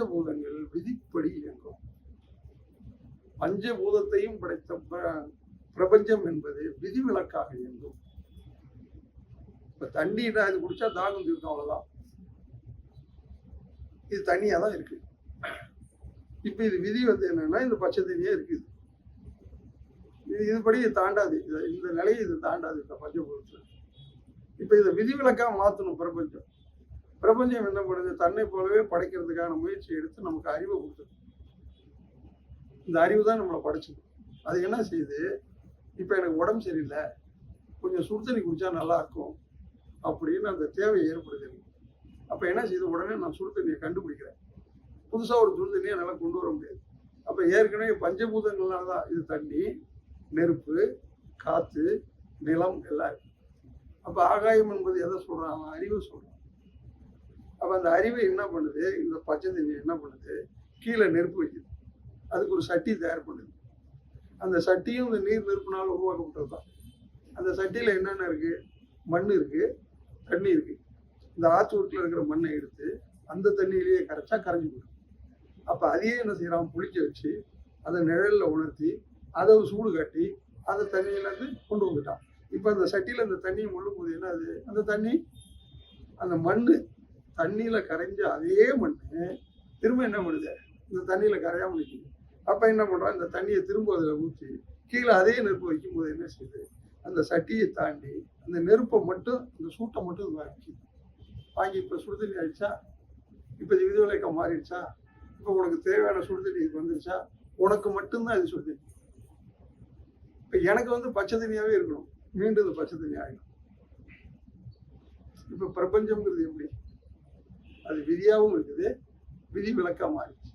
பஞ்சபூதங்கள் விதிப்படி இயங்கும். பஞ்சபூதத்தையும் படைத்த பிரபஞ்சம் என்பது விதிவிலக்காக இயங்கும். இப்ப தண்ணீர் இது குடிச்சா தாகம் தீர்க்கும், அவ்வளவுதான். இது தண்ணியா தான் இருக்கு. இப்ப இது விதி வந்து என்னன்னா இந்த பச்சை தண்ணியே இருக்குது. இதுபடி தாண்டாது, இந்த நிலையை இது தாண்டாது இந்த பஞ்சபூதத்துல. இப்ப இதை விதிவிலக்கா மாத்தணும் பிரபஞ்சம். பிரபஞ்சம் என்ன பண்ணுது? தன்னை போலவே படைக்கிறதுக்கான முயற்சி எடுத்து நமக்கு அறிவை கொடுத்தது. இந்த அறிவு தான் நம்மளை படைச்சது. அது என்ன செய்யுது? இப்ப எனக்கு உடம்பு சரியில்லை, கொஞ்சம் சுடு தண்ணி குடிச்சா நல்லா இருக்கும் அப்படின்னு அந்த தேவை ஏற்படுது. அப்ப என்ன செய்யுது? உடனே நான் சுடு தண்ணியை கண்டுபிடிக்கிறேன். புதுசா ஒரு சுடு தண்ணியை என்னால கொண்டு வர முடியாது. அப்ப ஏற்கனவே பஞ்சபூதங்கள்னாலதான் இது தண்ணி, நெருப்பு, காத்து, நிலம் எல்லாம் இருக்கு. அப்ப ஆகாயம் என்பது எதை சொல்றான்? அறிவு சொல்றான். அப்ப அந்த அறிவை என்ன பண்ணுது? இந்த பச்சை தண்ணி என்ன பண்ணுது? கீழே நெருப்பு வைக்குது. அதுக்கு ஒரு சட்டி தயார் பண்ணுது. அந்த சட்டியும் இந்த நீர் நெருப்புனால உருவாக்கப்பட்டதுதான். அந்த சட்டியில என்னென்ன இருக்கு? மண் இருக்கு, தண்ணி இருக்கு. இந்த ஆற்று வீட்டுல இருக்கிற மண்ணை எடுத்து அந்த தண்ணியிலேயே கரைச்சா கரைஞ்சி போயிடும். அப்ப அதையே என்ன செய்யறான்? புளிக்க வச்சு அதை நிழல்ல உணர்த்தி அதை சூடு காட்டி அதை தண்ணியில இருந்து கொண்டு வந்துட்டான். இப்ப அந்த சட்டியில அந்த தண்ணியை முள்ளும் போது என்ன ஆகுது? அந்த தண்ணி, அந்த மண்ணு தண்ணியில கரைஞ்ச அதே மண்ணு திரும்ப என்ன பண்ணுது? இந்த தண்ணியில கரையாம நிற்குது. அப்ப என்ன பண்றான்? இந்த தண்ணியை திரும்ப அதுல ஊற்றி கீழே அதே நெருப்பு வைக்கும் போது என்ன செய்யுது? அந்த சட்டியை தாண்டி அந்த நெருப்பை மட்டும், அந்த சூட்டை மட்டும் வாங்கி இப்ப சுடுதண்ணி ஆயிடுச்சா? இப்ப இது விதிவிலக்கா மாறிடுச்சா? இப்ப உனக்கு தேவையான சுடுதண்ணி வந்துருச்சா? உனக்கு மட்டும்தான் இது சுடுதண்ணி. இப்ப எனக்கு வந்து பச்சை தண்ணியாவே இருக்கணும், மீண்டும் இது பச்சை தண்ணி ஆகிடும். இப்ப பிரபஞ்சம்ங்கிறது எப்படி? அது விதியாவும் இருக்குது, விதி விலக்கா மாறிடுச்சு.